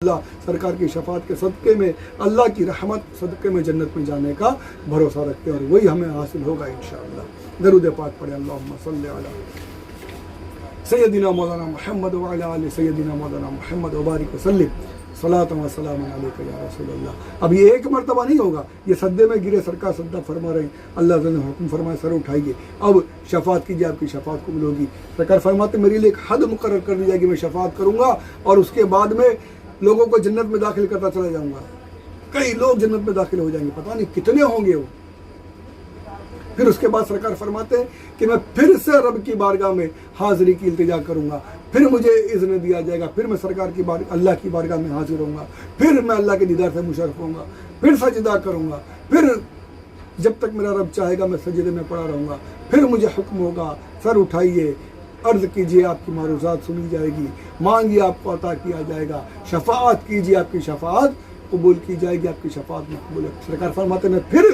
اللہ سرکار کی شفاعت کے صدقے میں اللہ کی رحمت صدقے میں جنت میں جانے کا بھروسہ رکھتے ہیں اور وہی ہمیں حاصل ہوگا انشاءاللہ۔ درود پاک پڑھیں، اللہم صلی علی سیدنا مولانا محمد وعلی آل سیدنا مولانا محمد وبارک وسلم صلاۃ و سلام علیک یا رسول اللہ۔ اب یہ ایک مرتبہ نہیں ہوگا، یہ سجدے میں گرے، سرکار سجدہ فرما رہے ہیں، اللہ تعالیٰ نے حکم فرمائے سر اٹھائیے، اب شفاعت کیجیے، آپ کی شفاعت قبول ہوگی۔ سرکار فرماتے میرے لیے ایک حد مقرر کر دی جائے گی، میں شفاعت کروں گا اور اس کے بعد میں لوگوں کو جنت میں داخل کرتا چلا جاؤں گا، کئی لوگ جنت میں داخل ہو جائیں گے، پتہ نہیں کتنے ہوں گے وہ۔ پھر اس کے بعد سرکار فرماتے ہیں کہ میں پھر سے رب کی بارگاہ میں حاضری کی التجا کروں گا، پھر مجھے اذن دیا جائے گا، پھر میں سرکار کی اللہ کی بارگاہ میں حاضر ہوں گا، پھر میں اللہ کے دیدار سے مشرف ہوں گا، پھر سجدہ کروں گا، پھر جب تک میرا رب چاہے گا میں سجدے میں پڑا رہوں گا، پھر مجھے حکم ہوگا سر اٹھائیے، عرض کیجئے آپ کی معروضات سنی جائے گی، مانگیے آپ کو عطا کیا جائے گا، شفاعت کیجئے آپ کی شفاعت قبول کی جائے گی، آپ کی شفاعت میں قبول ہے۔ سرکار فرماتے میں پھر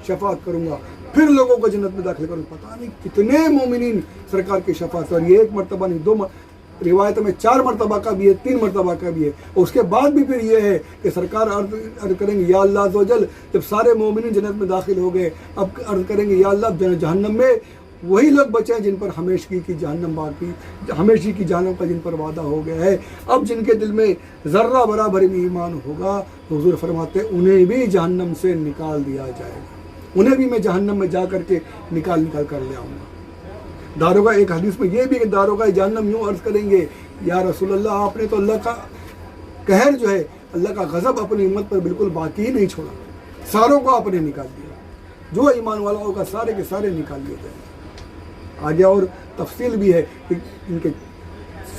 شفاعت کروں گا، پھر لوگوں کو جنت میں داخل کروں گا۔ پتہ نہیں کتنے مومنین سرکار کی شفاعت، اور یہ ایک مرتبہ نہیں، دو روایت میں 4 مرتبہ کا بھی ہے، 3 مرتبہ کا بھی ہے، اور اس کے بعد بھی پھر یہ ہے کہ سرکار عرض کریں گے یا اللہ عز و جل، جب سارے مومنین جنت میں داخل ہو گئے، اب عرض کریں گے یا اللہ جہنم میں وہی لوگ بچے ہیں جن پر ہمیشگی کی جہنم باقی، ہمیشگی کی جہنم کا جن پر وعدہ ہو گیا ہے، اب جن کے دل میں ذرہ برابر بھی ایمان ہوگا تو حضور فرماتے ہیں انہیں بھی جہنم سے نکال دیا جائے گا، انہیں بھی میں جہنم میں جا کر کے نکال کر لے آؤں گا۔ داروغہ ایک حدیث میں یہ بھی کہ داروغہ جہنم یوں عرض کریں گے یا رسول اللہ آپ نے تو اللہ کا قہر جو ہے، اللہ کا غضب اپنی امت پر بالکل باقی ہی نہیں چھوڑا، ساروں کو آپ نے نکال دیا، جو ایمان والا ہوگا سارے کے سارے نکال لیے جائیں گے۔ آگے اور تفصیل بھی ہے کہ ان کے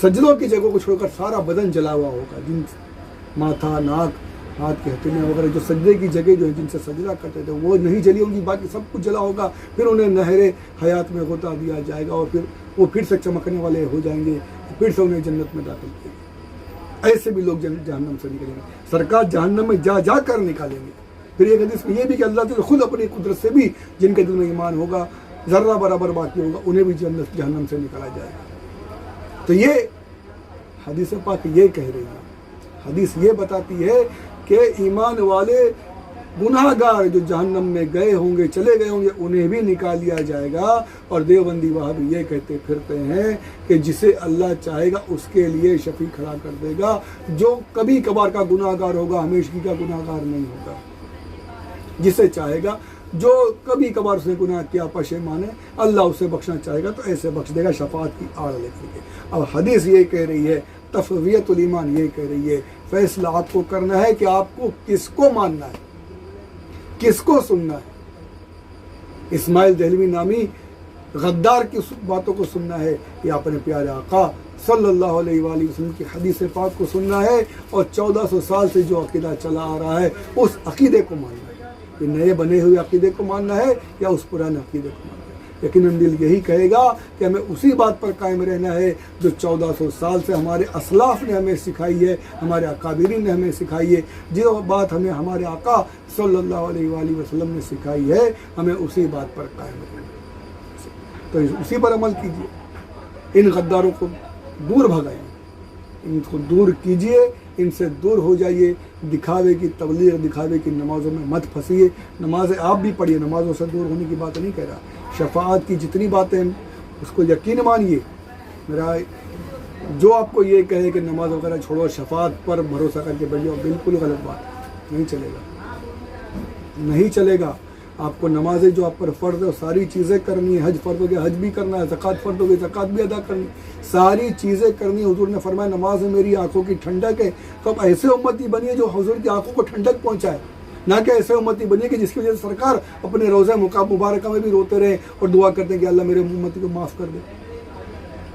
سجدوں کی جگہوں کو چھوڑ کر سارا بدن جلا ہوا ہوگا، جن ماتھا، ناک، ہاتھ کے ہتھیلیاں وغیرہ جو سجدے کی جگہ جو ہیں جن سے سجدہ کرتے تھے وہ نہیں جلی ہوں گی، باقی سب کچھ جلا ہوگا، پھر انہیں نہر حیات میں غوطہ دیا جائے گا اور پھر وہ پھر سے چمکنے والے ہو جائیں گے، پھر سے انہیں جنت میں داخل کیا جائے گا۔ ایسے بھی لوگ جہنم سے نکلیں گے، سرکار جہنم میں جا کر نکالیں گے۔ پھر ایک حدیث میں یہ بھی کہ اللہ تعالیٰ خود اپنی قدرت سے بھی جن کے دل میں ایمان ہوگا ذرہ برابر باقی ہوگا انہیں بھی جہنم سے نکالا جائے گا۔ تو یہ حدیث پاک یہ کہہ رہی ہے، حدیث یہ بتاتی ہے کہ ایمان والے گناہ گار جو جہنم میں گئے ہوں گے، چلے گئے ہوں گے، انہیں بھی نکال لیا جائے گا۔ اور دیوبندی وہابی یہ کہتے پھرتے ہیں کہ جسے اللہ چاہے گا اس کے لیے شفیع کھڑا کر دے گا، جو کبھی کبھار کا گناہ گار ہوگا، ہمیشگی کا گناہ گار نہیں ہوگا، جسے چاہے گا، جو کبھی کبھار اس نے گناہ کیا پشیمان ہے، اللہ اسے بخشنا چاہے گا تو ایسے بخش دے گا شفاعت کی آڑ لے کر کے۔ اب حدیث یہ کہہ رہی ہے، تفویض الایمان یہ کہہ رہی ہے، فیصلہ آپ کو کرنا ہے کہ آپ کو کس کو ماننا ہے، کس کو سننا ہے۔ اسماعیل دہلوی نامی غدار کی باتوں کو سننا ہے یا اپنے پیارے آقا صلی اللہ علیہ وآلہ وسلم کی حدیث پاک کو سننا ہے، اور 1400 سال سے جو عقیدہ چلا آ رہا ہے اس عقیدے کو ماننا ہے، کہ نئے بنے ہوئے عقیدے کو ماننا ہے یا اس پرانے عقیدے کو ماننا ہے۔ یقیناً دل یہی کہے گا کہ ہمیں اسی بات پر قائم رہنا ہے جو 1400 سال سے ہمارے اسلاف نے ہمیں سکھائی ہے، ہمارے اکابرین نے ہمیں سکھائی ہے، جو بات ہمیں ہمارے آقا صلی اللہ علیہ وآلہ وسلم نے سکھائی ہے، ہمیں اسی بات پر قائم رہنا ہے، تو اسی پر عمل کیجیے۔ ان غداروں کو دور بھگائیے، ان کو دور کیجیے، ان سے دور ہو جائیے، دکھاوے کی تبلیغ، دکھاوے کی نمازوں میں مت پھنسیے۔ نمازیں آپ بھی پڑھیے، نمازوں سے دور ہونے کی بات نہیں کہہ رہا، شفاعت کی جتنی باتیں اس کو یقین مانیے۔ میرا جو آپ کو یہ کہے کہ نماز وغیرہ چھوڑو، شفاعت پر بھروسہ کر کے بیٹھ جاؤ، بالکل غلط بات، نہیں چلے گا، نہیں چلے گا۔ آپ کو نمازیں جو آپ پر فرض ہے وہ ساری چیزیں کرنی ہے، حج فرض ہو گیا حج بھی کرنا ہے، زکوٰۃ فرض ہو گئی زکوٰۃ بھی ادا کرنی، ساری چیزیں کرنی۔ حضور نے فرمایا نماز میری آنکھوں کی ٹھنڈک ہے، تو اب ایسے امتی بنیے جو حضور کی آنکھوں کو ٹھنڈک پہنچائے، نہ کہ ایسے امتی بنیے کہ جس کی وجہ سے سرکار اپنے روضہ مبارکہ میں بھی روتے رہے اور دعا کرتے ہیں کہ اللہ میرے امتی کو معاف کر دے۔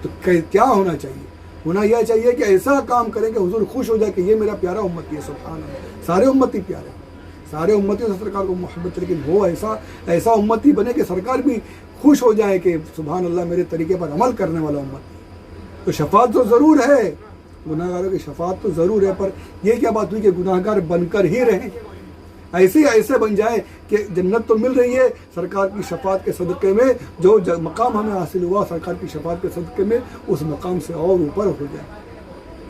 تو کیا ہونا چاہیے؟ ہونا یہ چاہیے کہ ایسا کام کریں کہ حضور خوش ہو جائے کہ یہ میرا پیارا امتی ہے، سبحان اللہ، سارے امتی پیارے ہیں، سارے امتیوں سے سرکار کو محبت، لیکن وہ ایسا امتی بنے کہ سرکار بھی خوش ہو جائے کہ سبحان اللہ میرے طریقے پر عمل کرنے والا امت۔ تو شفاعت تو ضرور ہے، گناہ گاروں کی شفاعت تو ضرور ہے، پر یہ کیا بات ہوئی کہ گناہ گار بن کر ہی رہیں، ایسے بن جائے کہ جنت تو مل رہی ہے سرکار کی شفاعت کے صدقے میں، جو مقام ہمیں حاصل ہوا سرکار کی شفاعت کے صدقے میں، اس مقام سے اور اوپر ہو جائے۔